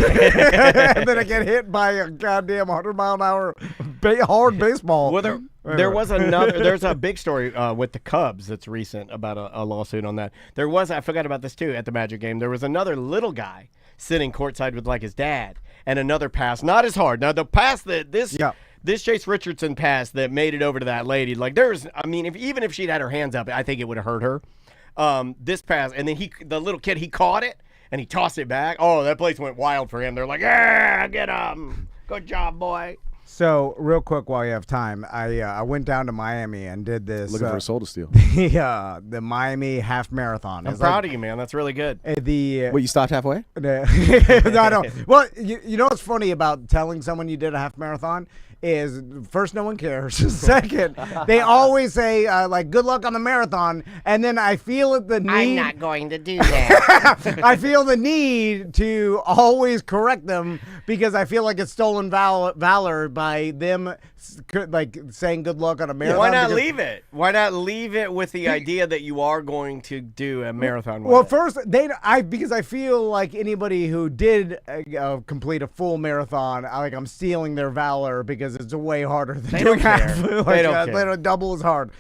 and then I get hit by a goddamn 100-mile-an-hour hard baseball. Well, there was another. There's a big story with the Cubs that's recent about a lawsuit on that. I forgot about this too at the Magic game. There was another little guy sitting courtside with like his dad, and another pass, not as hard. Now the pass that this Chase Richardson pass that made it over to that lady, like even if she'd had her hands up, I think it would have hurt her. This pass, and then the little kid, he caught it and he tossed it back. Oh, that place went wild for him. They're like, yeah, get him. Good job, boy. So, real quick while you have time, I went down to Miami and did this. Looking for a soul to steal. The Miami half marathon. I'm proud of you, man. That's really good. Wait, you stopped halfway? No. Well, you know what's funny about telling someone you did a half marathon is, first, no one cares. Second, they always say, like, good luck on the marathon. And then I feel the need. I'm not going to do that. I feel the need to always correct them because I feel like it's stolen valor by them, like, saying good luck on a marathon. Why not leave it? Why not leave it with the idea that you are going to do a marathon? Well, first, because I feel like anybody who did complete a full marathon, I'm stealing their valor because because it's way harder than They doing don't half. care. Like, They don't care. Double as hard.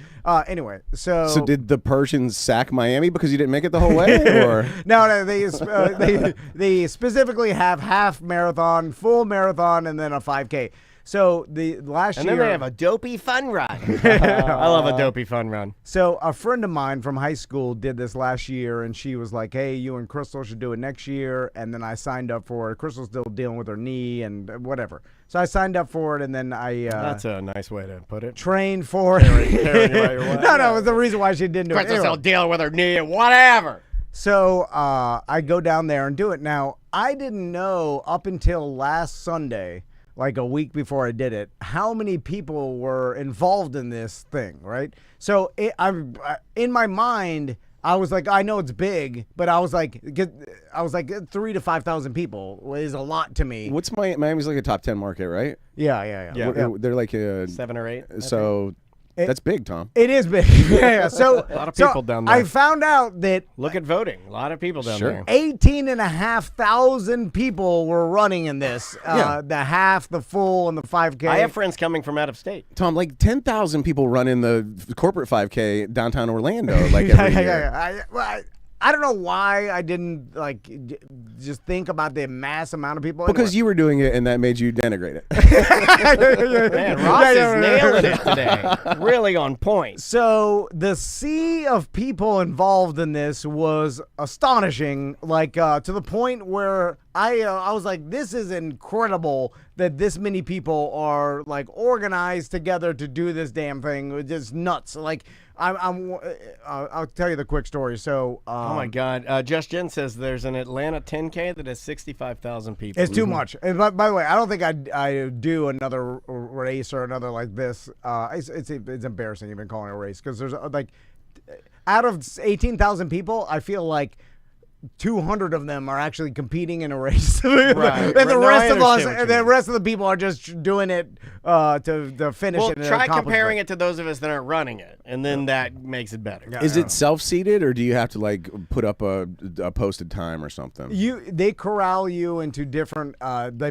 Anyway, So did the Persians sack Miami because you didn't make it the whole way, or No, they specifically have half marathon, full marathon, and then a 5K. So the last And year, then they have a dopey fun run. I love a dopey fun run. So a friend of mine from high school did this last year, and she was like, "Hey, you and Crystal should do it next year." And then I signed up for it. Crystal's still dealing with her knee and whatever. So I signed up for it, and then I That's a nice way to put it. trained for it. No, it was the reason why she didn't do it. Crystal's Anyway. still dealing with her knee and whatever. So I go down there and do it. Now, I didn't know up until last Sunday, like a week before I did it, how many people were involved in this thing, right? So in my mind, I was like, I know it's big, but I was like 3,000 to 5,000 people is a lot to me. what's Miami's like a top 10 market, right? Yeah. They're like 7 or 8. so. That's big, Tom. It is big. Yeah. So A lot of people down there. I found out that Look at voting. A lot of people down there. 18,500 people were running in this. The half, the full, and the 5K. I have friends coming from out of state. Tom, like 10,000 people run in the corporate 5K downtown Orlando like every year. I don't know why I didn't just think about the mass amount of people. Because you were doing it and that made you denigrate it. Man, Ross is nailing it today. Really on point. So the sea of people involved in this was astonishing, to the point where I was like, this is incredible that this many people are like organized together to do this damn thing. It's just nuts. Like I'll tell you the quick story. So Oh my God. Just Jen says there's an Atlanta 10K that has 65,000 people. it's too much. And by the way, I don't think I'd do another race or another like this. It's embarrassing even calling it a race because there's out of 18,000 people, I feel like 200 of them are actually competing in a race. Right. And the No, I rest of us, understand what you the mean. rest of the people are just doing it to finish Well, it. and try accomplish comparing it to those of us that aren't running it, and then that makes it better. Is it self-seated or do you have to like put up a posted time or something? They corral you into different,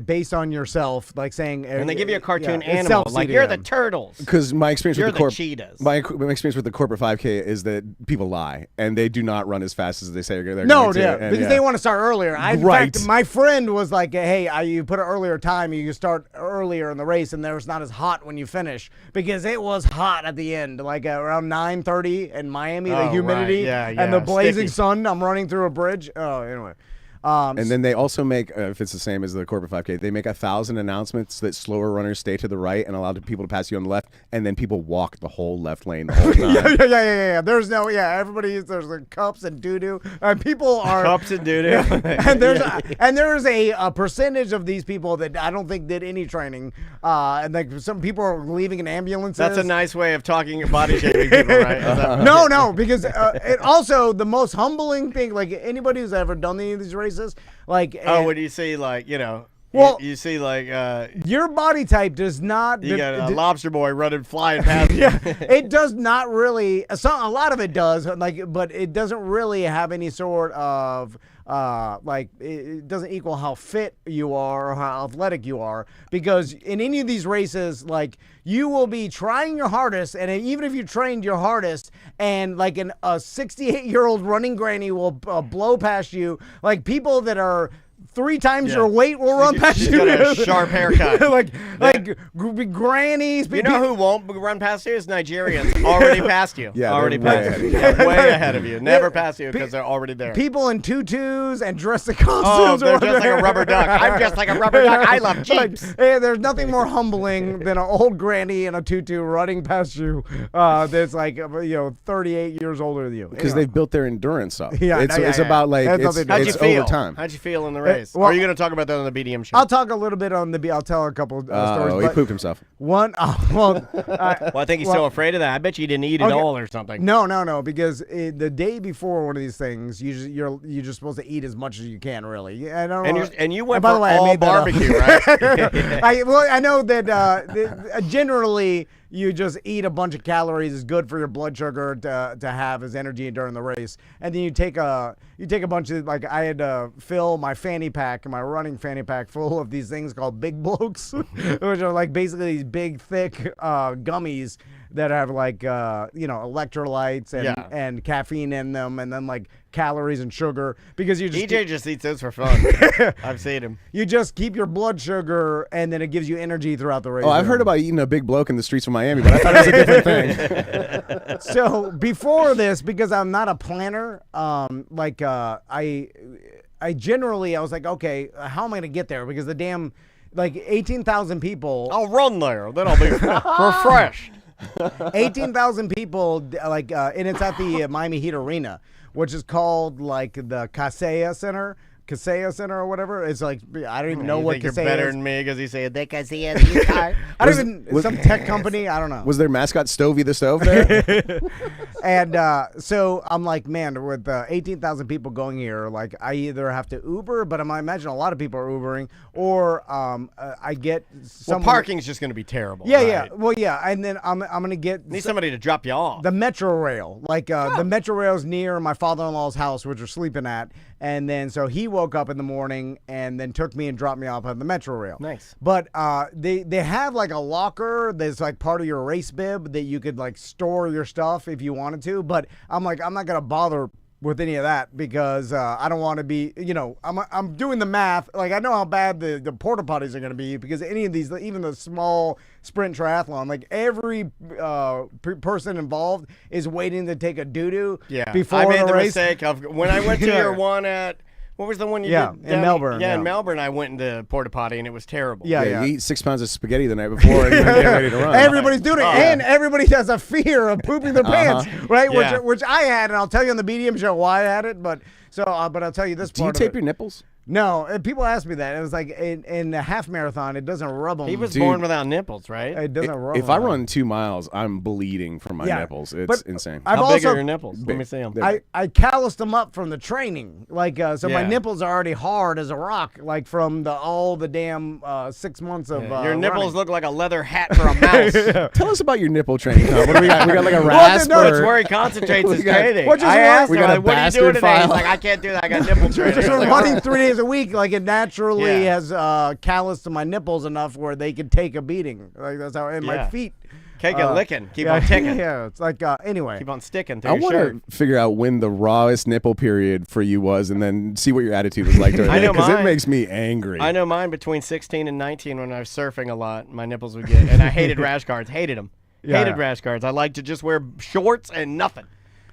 based on yourself, like saying, And they give you a cartoon it's animal, like self-seeding you're them. the turtles. Because my experience You're with the cheetahs. my experience with the corporate 5K is that people lie and they do not run as fast as they say they're No, going to. yeah, And because they want to start earlier. In Right. fact, my friend was like, "Hey, you put an earlier time, you start earlier in the race, and there it's not as hot when you finish because it was hot at the end, like around 9:30 in Miami, the Oh, humidity right. Yeah, and the blazing sticky. sun. I'm running through a bridge. Oh, anyway." And then they also make, if it's the same as the corporate 5K, they make 1,000 announcements that slower runners stay to the right and allow people to pass you on the left, and then people walk the whole left lane the whole time. yeah. There's no, everybody's, there's like cups and doo-doo. People are. Cups and doo-doo. And there's a percentage of these people that I don't think did any training. And like some people are leaving in ambulances. That's a nice way of talking body shaming people, right? Is that- No, because it also the most humbling thing, like anybody who's ever done any of these races, like when you see Well- you see your body type does not. you got a lobster boy running flying past you. It does not really. A lot of it does, but it doesn't really have any sort of it doesn't equal how fit you are or how athletic you are, because in any of these races, like you will be trying your hardest, and even if you trained your hardest, and like a 68-year-old running granny will blow past you, like people that are 3 times your weight will run past She's you. got a sharp haircut. Grannies. You know who won't run past you is Nigerians. Already past you. Yeah, already they're past way you. ahead Yeah, way ahead of you. Never past you because they're already there. People in tutus and dress in Oh, costumes. they're just like a rubber duck. I'm just like a rubber duck. I love Jeeps. Hey, there's nothing more humbling than an old granny in a tutu running past you that's 38 years older than you. Because they've built their endurance up. Yeah, it's about like That's it's, nothing to do How'd with you it's feel? over time. How'd you feel in the race? well- Or are you going to talk about that on the BDM show? I'll talk a little bit on I'll tell a couple stories. He but pooped himself. One, well, I think he's so afraid of that. I bet you didn't eat it Okay. all or something. No, because the day before one of these things, you're just supposed to eat as much as you can, really. I don't know. And you went by for the way, I all made that up. barbecue, right? I know that generally you just eat a bunch of calories is good for your blood sugar to have as energy during the race, and then you take a bunch of I had to fill my fanny fanny pack, my running fanny pack, full of these things called big blokes, which are like basically these big, thick gummies that have like electrolytes and caffeine in them, and then like calories and sugar, because you just EJ just eats those for fun. I've seen him. You just keep your blood sugar, and then it gives you energy throughout the race. Oh, I've heard about eating a big bloke in the streets of Miami, but I thought it was a different thing. So before this, because I'm not a planner, I generally, I was like, okay, how am I gonna get there? Because the damn 18,000 people. I'll run there, then I'll be refreshed. 18,000 people, and it's at the Miami Heat Arena, which is called like the Kaseya Center or whatever. It's like, I don't even know what you're Kaseya better is. than me because he said they Kaseya. I don't even, some tech company, I don't know. Was their mascot Stovey the Stove there? And so I'm like, man, with 18,000 people going here, like I either have to Uber, but I imagine a lot of people are Ubering, or I get some. Well, parking's just going to be terrible. Yeah, right? yeah. Well, yeah, and then I'm gonna get Need somebody to drop you off. the Metro Rail, the Metro Rail's near my father-in-law's house, which we're sleeping at, and then so he woke up in the morning and then took me and dropped me off on the Metro Rail. Nice. But they have like a locker that's like part of your race bib that you could like store your stuff if you wanted to. But I'm like, I'm not gonna bother with any of that because I don't want to be, I'm doing the math. Like I know how bad the porta potties are gonna be, because any of these, even the small sprint triathlon, like every person involved is waiting to take a doo-doo before I made the race. mistake of when I went to your one at, what was the one you did? In Melbourne. Yeah, in Melbourne, I went into porta potty and it was terrible. Yeah. You eat 6 pounds of spaghetti the night before and then get ready to run. Everybody's doing it, and everybody has a fear of pooping their pants, right? Yeah. Which I had, and I'll tell you on the BDM show why I had it. But I'll tell you this Do you part. tape your nipples? No, and people ask me that. It was like in a half marathon, it doesn't rub them. He was born without nipples, right? It doesn't rub If them. I run 2 miles, I'm bleeding from my nipples. It's insane. I've How big also, are your nipples? Let me see them. I calloused them up from the training, so my nipples are already hard as a rock, like from all the damn 6 months of Your nipples running. look like a leather hat for a mouse. Tell us about your nipple training, Tom. What do we got? We got like a rasp? no, That's or- where he concentrates his We got- training. Which is I why- asked We him, got a like, what are you bastard doing today? file. He's like, I can't do that. I got nipple training. Just I was like, running 3 days a week, like it naturally Yeah. has calloused my nipples enough where they could take a beating. Like that's how, and my Yeah. feet. Cake and licking. Keep on ticking. Yeah, it's like anyway. Keep on sticking through I your want shirt. to figure out when the rawest nipple period for you was, and then see what your attitude was like during I that, know because it mine. makes me angry. I know mine between 16 and 19 when I was surfing a lot. My nipples would get, and I hated rash guards. Hated them. Hated rash guards. I like to just wear shorts and nothing.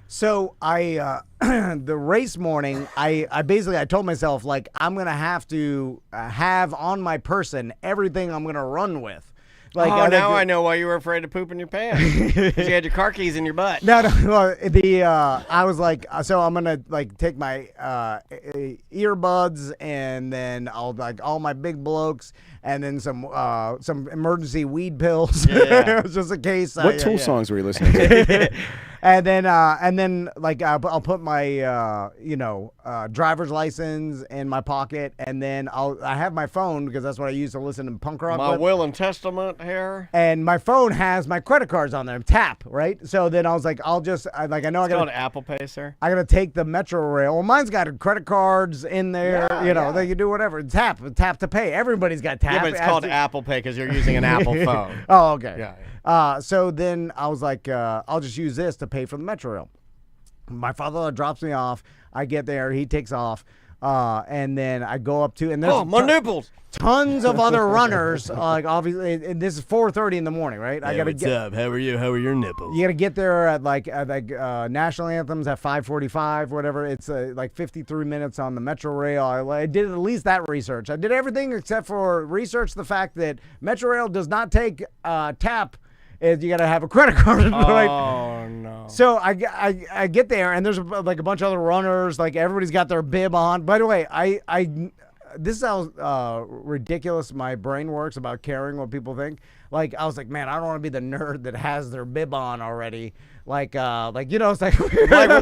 So I the race morning, I basically told myself, like, I'm gonna have to have on my person everything I'm gonna run with. Like, I know why you were afraid to poop in your pants. 'Cause you had your car keys in your butt. No, I was like, so I'm gonna like take my earbuds, and then I'll like all my big blokes, and then some emergency weed pills, Yeah. just in case. What Tool songs were you listening to? And then like I'll put my driver's license in my pocket, and then I have my phone because that's what I use to listen to punk rock. My with. will and testament here. And my phone has my credit cards on there, tap, right? So then I was like, I know I It's gotta. called Apple Pay, sir. I gotta take the Metro Rail. Well, mine's got credit cards in there. They can do whatever. Tap to pay. Everybody's got tap. Yeah, but it's called Apple Pay because you're using an Apple phone. Oh, okay. Yeah. So then I was like, I'll just use this to pay for the Metro Rail. My father drops me off. I get there. He takes off. And then I go up to, and there's My nipples. tons of other runners. Like obviously, and this is 4:30 in the morning, right? I gotta What's up? How are you? How are your nipples? You gotta get there at like national anthems at 5:45, whatever. It's like 53 minutes on the Metro Rail. I did at least that research. I did everything except for research the fact that Metro Rail does not take tap. You gotta have a credit card. Right? Oh no. So I get there, and there's like a bunch of other runners. Like everybody's got their bib on. By the way, this is how ridiculous my brain works about caring what people think. Like I was like, man, I don't want to be the nerd that has their bib on already. It's like Like,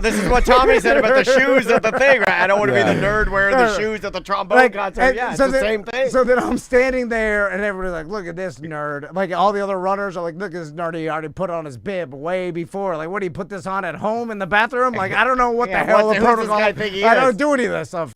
this is what Tommy said about the shoes at the thing, right? I don't want to be the nerd wearing the shoes at the trombone concert. Yeah, it's the same thing. So then I'm standing there, and everybody's like, look at this nerd. Like all the other runners are like, look at this nerd. He already put on his bib way before. Like, what do you put this on at home in the bathroom? Like, I don't know what the hell the who's this protocol. guy think he I is? don't do any of that stuff.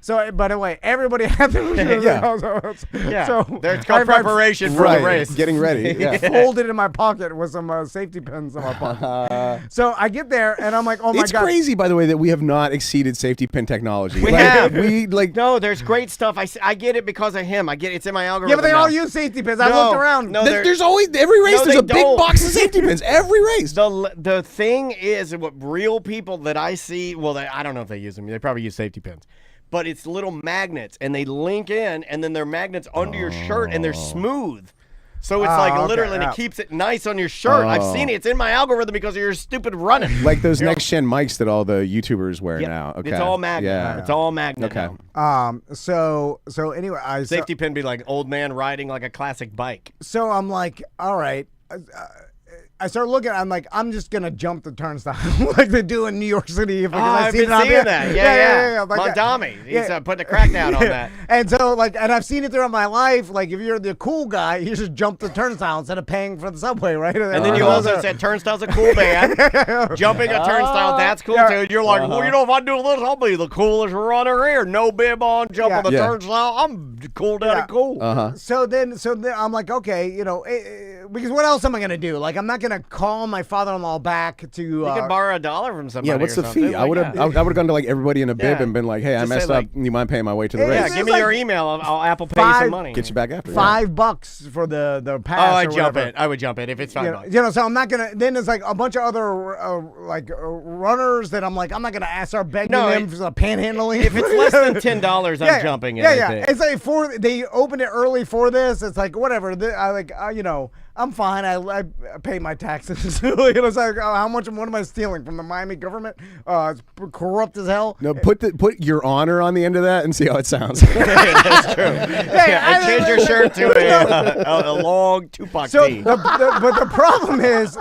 So, by the way, everybody had the So there's preparation for the race. Getting ready. Yeah. Folded in my pocket with some safety pins in my pocket. So I get there and I'm like, oh my God. It's crazy, by the way, that we have not exceeded safety pin technology. We have. No, there's great stuff. I get it because of him. I get it's in my algorithm. Yeah, but they all use safety pins. I looked around. No, there's always every race. There's a big box of safety pins. Every race. The thing is, what real people that I see, well, I don't know if they use them. They probably use safety pins. But it's little magnets, and they link in, and then they're magnets under your shirt, and they're smooth. So it's literally, and it keeps it nice on your shirt. I've seen it. It's in my algorithm because of your stupid running. Like those next-gen mics that all the YouTubers wear now. Okay. It's all magnet. Yeah. It's all magnet. Okay. Now. So anyway, safety pin be like old man riding like a classic bike. So I'm like, all right. I start looking. I'm like, I'm just gonna jump the turnstile like they do in New York City. I've been seeing that. Yeah. Mondami, he's putting a crackdown on that. And so, and I've seen it throughout my life. Like, if you're the cool guy, you just jump the turnstile instead of paying for the subway, right? And then you also said turnstile's a cool band. Jumping a turnstile, that's cool too. You're like, well, if I do this, I'll be the coolest runner here. No bib on, jumping the turnstile. I'm cool down cool. So then I'm like, okay, because what else am I gonna do? Like, I'm not gonna call my father-in-law back to. You can borrow $1 from somebody. Yeah, what's the fee? I would have gone to like everybody in a bib and been like, hey, I messed up. You mind paying my way to the race? Yeah, give me your email. I'll Apple Pay you some money. Get you back after. $5 for the pass. Oh, I would jump it if it's $5. So I'm not gonna. Then there's like a bunch of other runners that I'm like, I'm not gonna start begging them for panhandling. If it's less than $10, I'm jumping it. Yeah. It's like they opened it early for this. It's like whatever. I'm fine. I pay my taxes. It's like, how much? What am I stealing from the Miami government? It's corrupt as hell. No, put your honor on the end of that and see how it sounds. That's true. And change your shirt to a long Tupac tee. But the problem is,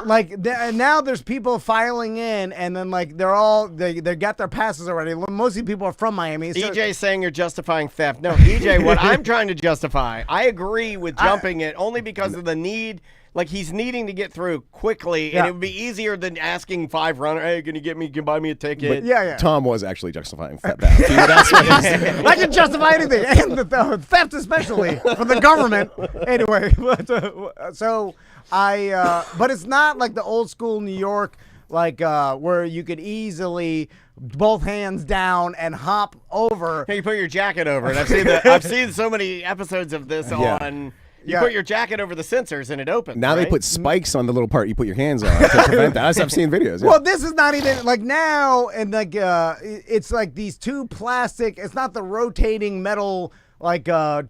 now there's people filing in, and then they got their passes already. Most of the people are from Miami. So EJ's saying you're justifying theft. No, EJ, what I'm trying to justify, I agree with jumping it only because of the need. Like, he's needing to get through quickly, and it would be easier than asking 5 runners, hey, can you buy me a ticket? But Tom was actually justifying theft. That's what I can justify anything, and the theft especially, for the government. Anyway, but it's not like the old school New York, where you could easily both hands down and hop over. Hey, you put your jacket over it. I've seen so many episodes of this on... You put your jacket over the sensors and it opens. Now they put spikes on the little part you put your hands on to prevent that. I've seen videos. Yeah. Well, this is not even now, and it's like these two plastic. It's not the rotating metal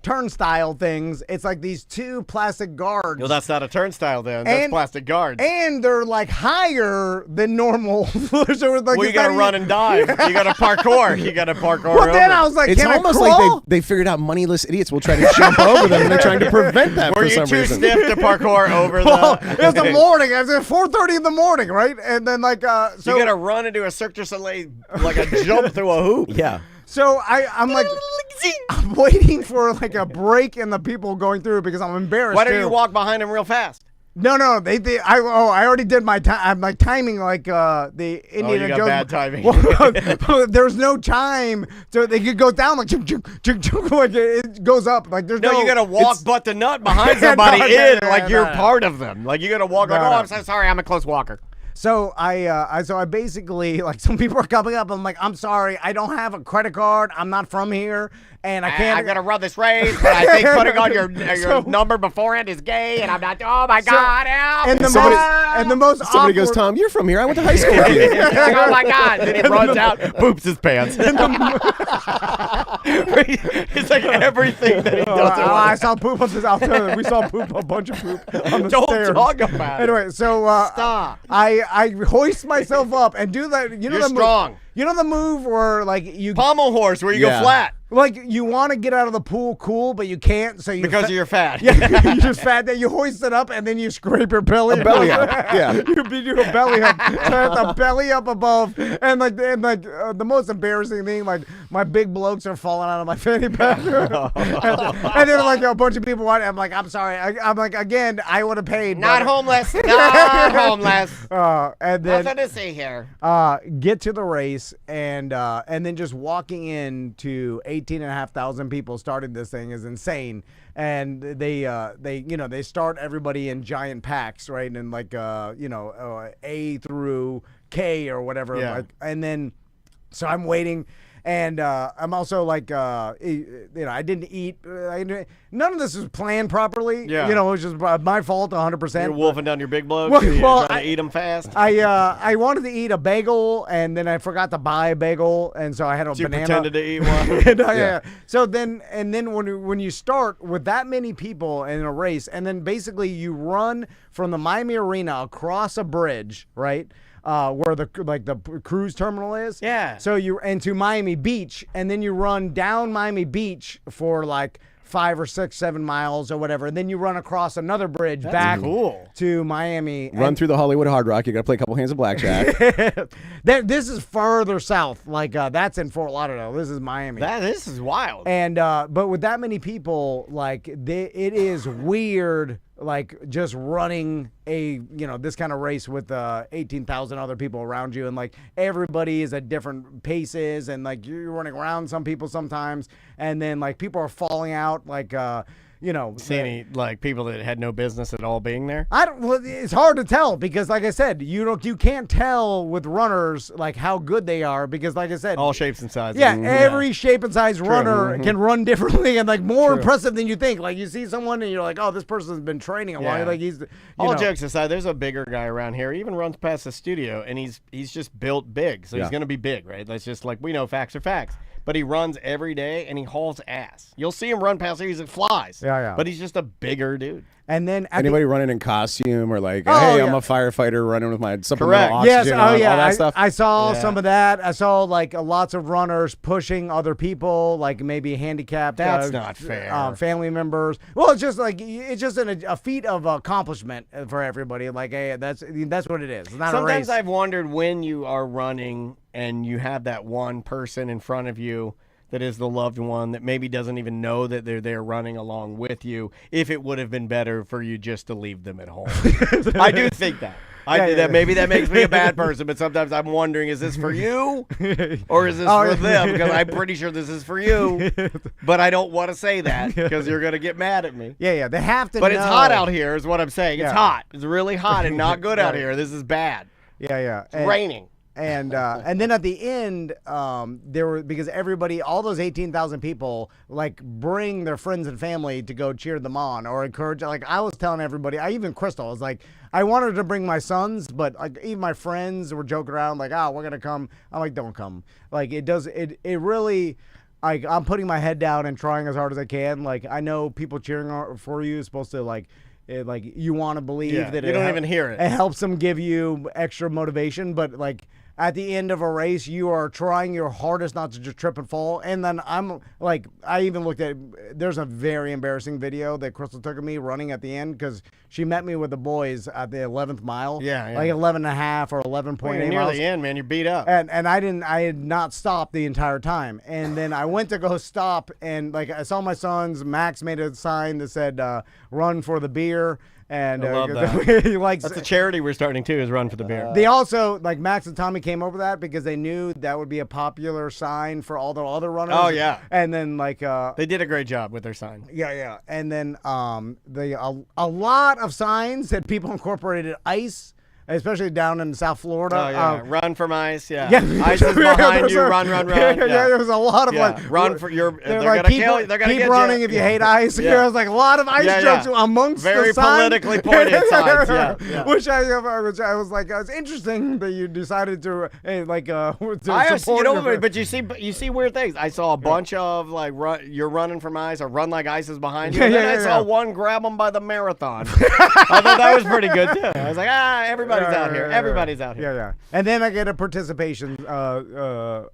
turnstile things. It's like these two plastic guards. Well, that's not a turnstile then. That's plastic guards. And they're higher than normal. So you got to run and dive. You got to parkour. Well, then I was like, it's almost like they figured out moneyless idiots will try to jump over them, and they're trying to prevent that for some reason. Were you too stiff to parkour over it's the morning. It's 4:30 in the morning, right? And then so you got to run into a Cirque du Soleil like a jump through a hoop. Yeah. So I'm like, I'm waiting for a break in the people going through because I'm embarrassed. Why don't you walk behind them real fast? No, I already did my time. I'm timing the Indiana Jones. Bad timing. Well, there's no time, so they could go down like it goes up. There's no. You gotta walk butt to nut behind somebody you're part of them. You gotta walk I'm so sorry, I'm a close walker. So I basically some people are coming up. I'm like, I'm sorry, I don't have a credit card. I'm not from here, and I can't. I'm gonna run this race, but I think putting on your number beforehand is gay, and I'm not. Oh my God! Help! And the most somebody goes, Tom, you're from here. I went to high school with you. Oh my God! Then he runs out, poops his pants. It's like everything that he does. I saw poop on this. I'll tell you, we saw a bunch of poop on the stairs. Don't talk about it. Anyway, so stop. I hoist myself up and do that. You're strong. You know the move where you pommel horse where you go flat. You want to get out of the pool cool, but you can't. So because you're fat. Yeah, you're just fat. Then you hoist it up and then you scrape your belly. A belly up. Yeah. You do a belly up. So I have the belly up above, and the most embarrassing thing, my big blokes are falling out of my fanny pack, and then a bunch of people want. I'm like, I'm sorry. I'm like, again, I would have paid. Not homeless. Not homeless. And then nothing to see here. Get to the race. race, and then just walking into 18,500 people starting this thing is insane. And they start everybody in giant packs, right? And like A through K or whatever. Yeah. Like, and then so I'm waiting. And I'm also like, I didn't eat. None of this was planned properly. Yeah. It was just my fault 100%. You're wolfing down your big blokes. Well, You're well, trying to eat them fast. I wanted to eat a bagel, and then I forgot to buy a bagel, and so I had a So you banana. pretended to eat one. Yeah. So then when you start with that many people in a race, and then basically you run from the Miami Arena across a bridge, right? Where the cruise terminal is. Yeah. So you into Miami Beach, and then you run down Miami Beach for like 5 or 6, 7 miles or whatever, and then you run across another bridge back to Miami. Run through the Hollywood Hard Rock. You got to play a couple hands of blackjack. This is further south. Like that's in Fort Lauderdale. This is Miami. This is wild. And but with that many people, like it is weird. Like just running this kind of race with 18,000 other people around you, and like everybody is at different paces, and like you're running around some people sometimes, and then like people are falling out, like See any like people that had no business at all being there? Well, it's hard to tell because, like I said, you can't tell with runners like how good they are because, like I said, All shapes and sizes. yeah, every shape and size runner can run differently and like more impressive than you think. Like you see someone and you're like, oh, this person's been training a while. Yeah. Like he's All jokes aside, there's a bigger guy around here. He even runs past the studio, and he's just built big, so he's gonna be big, right? That's just like we know facts are facts. But he runs every day, and he hauls ass. You'll see him run past here, he flies. Yeah. But he's just a bigger dude. And then anybody running in costume or like, hey, I'm a firefighter running with my supplemental Yes, oxygen, all that stuff. I saw some of that. I saw like lots of runners pushing other people, like maybe handicapped. That's not fair. Family members. Well, it's just like a feat of accomplishment for everybody. Like, hey, that's what it is. It's not a race. Sometimes I've wondered when you are running and you have that one person in front of you that is the loved one that maybe doesn't even know that they're there running along with you, if it would have been better for you just to leave them at home. I do think that. Maybe that makes me a bad person, but sometimes I'm wondering, is this for you or is this for them? Because I'm pretty sure this is for you, but I don't want to say that because you're going to get mad at me. Yeah, they have to But know. it's hot out here is what I'm saying. It's hot. It's really hot and not good out here. This is bad. Yeah. It's raining. And then at the end, there were, because everybody, all those 18,000 people, like bring their friends and family to go cheer them on or encourage. Like I was telling everybody, even Crystal was like, I wanted to bring my sons, but like even my friends were joking around like, we're gonna come. I'm like, don't come. Like it really. I'm putting my head down and trying as hard as I can. Like I know people cheering for you is supposed to like you want to believe that you don't even hear it. It helps them give you extra motivation, but like at the end of a race, you are trying your hardest not to just trip and fall. And then I'm like, I even looked at, there's a very embarrassing video that Crystal took of me running at the end because she met me with the boys at the 11th mile. Yeah. Like 11 and a half or 11.8 near miles. the end, man. You're beat up. And I had not stopped the entire time. And then I went to go stop, and like I saw my sons. Max made a sign that said, run for the beer. And I love that. he likes, that's a charity we're starting too, is Run for the Beer. they also, like Max and Tommy came over that because they knew that would be a popular sign for all the other runners. Oh, yeah. And then like they did a great job with their sign. Yeah. And then a lot of signs that people incorporated ice, especially down in South Florida. Oh, yeah. Run from ice, yeah. Yeah. Ice is behind you, run. Yeah, there was a lot of like... Run for your... They're like, going to kill you. They're going to get keep running you. if you hate ice. Yeah. There was like a lot of ice jokes amongst very the sign. politically pointed signs, yeah. Which I was like, it's interesting that you decided to support. But you see weird things. I saw a bunch of like, you're running from ice, or run like ice is behind you. And then I saw one grab them by the marathon. I thought that was pretty good too. I was like, everybody's out here. Everybody's out here. Yeah. And then I get a participation, a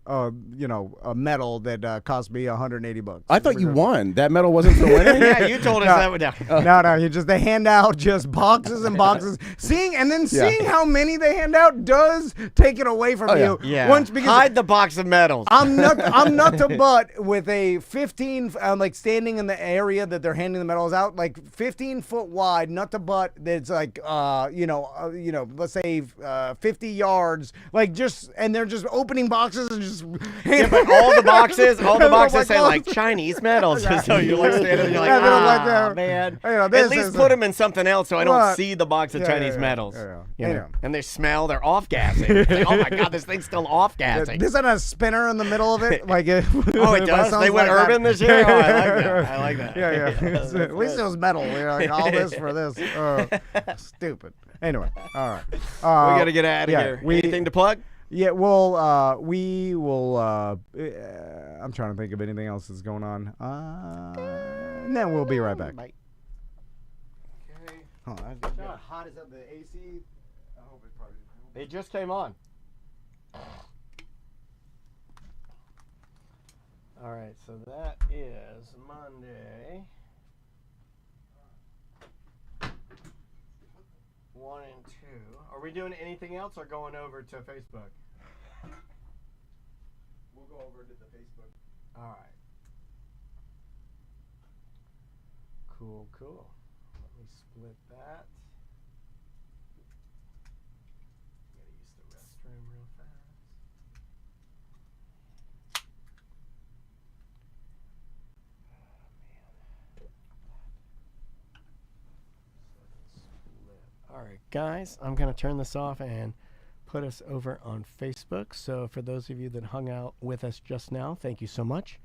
medal that cost me $180. I thought you won. That medal wasn't for winning. Yeah, you told us that would. No. They hand out just boxes and boxes. Seeing how many they hand out does take it away from you. Yeah. Hide the box of medals. I'm not to butt with a 15, like standing in the area that they're handing the medals out, like 15 foot wide, nut to butt. That's like, let's say 50 yards, like just, and they're just opening boxes and just. Yeah, but all the boxes say like Chinese medals. So you're like standing there, you're like, man. At least put them in something else so I don't see the box of Chinese medals. And they smell, they're off-gassing. Like, oh my God, this thing's still off-gassing. This isn't a spinner in the middle of it? Like it does? They went urban this year? Oh, I like that. At least it was metal. You're like, all this for this. Stupid. Anyway, all right. We got to get out of here. Anything to plug? Yeah, well, we will. I'm trying to think of anything else that's going on. And then we'll be right back. Bye. Okay. How hot is that? The AC? I hope it probably. It just came on. All right, so that is Monday. 1 and 2. Are we doing anything else or going over to Facebook? We'll go over to the Facebook. All right. Cool. Let me split that. Gotta use the restroom real fast. All right, guys, I'm going to turn this off and put us over on Facebook. So for those of you that hung out with us just now, thank you so much.